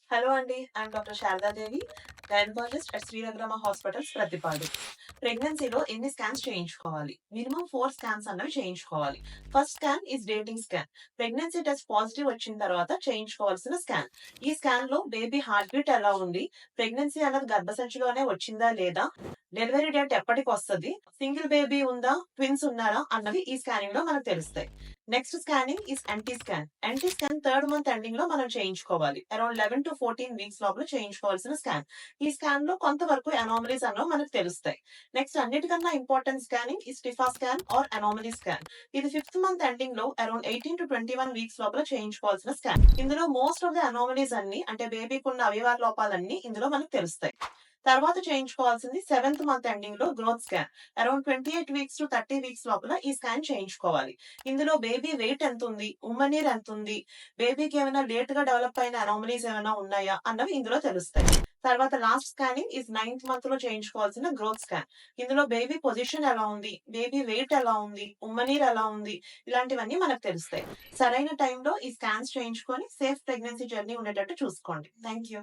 Hello అండి. I'm doctor Sharadadevi, gynaecologist at శ్రీరగ్రమ hospitals, Prathipadu. ప్రెగ్నెన్సీలో ఎన్ని స్కాన్స్ చేయించుకోవాలి? మినిమమ్ 4 స్కాన్స్ అన్నవి చేయించుకోవాలి. First scan is dating scan. Pregnancy test positive వచ్చిన తర్వాత చేయించుకోవాల్సిన స్కాన్. ఈ స్కాన్‌లో బేబీ హార్ట్ బీట్ ఎలా ఉంది? ప్రెగ్నెన్సీ అన్నది గర్భసంచిలోనే వచ్చిందా లేదా? డెలివరీ డేట్ ఎప్పటికొస్తది? సింగిల్ బేబీ ఉందా? ట్విన్స్ ఉన్నారా? అన్నవి ఈ స్కానింగ్‌లో మనకు తెలుస్తాయి. Next scanning is NT scan. NT scan third month ఎండింగ్‌లో మనం చేయించుకోవాలి. అరౌండ్ 11-14 వీక్స్ లోపల చేయించుకోవాల్సిన స్కాన్. ఈ స్కాన్‌లో కొంతవరకు అనామలీస్ అన్నవి మనకు తెలుస్తాయి. నెక్స్ట్ అన్నిటికన్నా ఇంపార్టెంట్ స్కానింగ్ ఈ స్టిఫా స్కాన్ ఆర్ అనామలీ స్కాన్. ఇది 5th మంత్ ఎండింగ్ లో అరౌండ్ 18-21 వీక్స్ లోపల చేయించుకోవాల్సిన స్కాన్. ఇందులో మోస్ట్ ఆఫ్ ద అనామలీస్ అన్ని అంటే బేబీకి ఉన్న అవయవాల లోపాలన్నీ ఇందులో మనకు తెలుస్తాయి. తర్వాత చేయించుకోవాల్సింది 7th మంత్ ఎండింగ్ లో growth scan. Around 28 weeks to 30 weeks లోపల ఈ స్కాన్ చేయించుకోవాలి. ఇందులో బేబీ వెయిట్ ఎంత ఉంది, ఉమ్మనీరు ఎంత ఉంది, బేబీకి ఏమైనా లేట్ గా డెవలప్ అయిన అనామలీస్ ఏమైనా ఉన్నాయా అన్నవి ఇందులో తెలుస్తాయి. తర్వాత last scanning is 9th month లో చేయించుకోవాల్సిన గ్రోత్ స్కాన్. ఇందులో బేబీ పొజిషన్ ఎలా ఉంది, బేబీ వెయిట్ ఎలా ఉంది, ఉమ్మనీరు ఎలా ఉంది, ఇలాంటివన్నీ మనకు తెలుస్తాయి. సరైన టైంలో ఈ స్కాన్స్ చేయించుకొని సేఫ్ ప్రెగ్నెన్సీ జర్నీ ఉండేటట్టు చూసుకోండి. Thank you.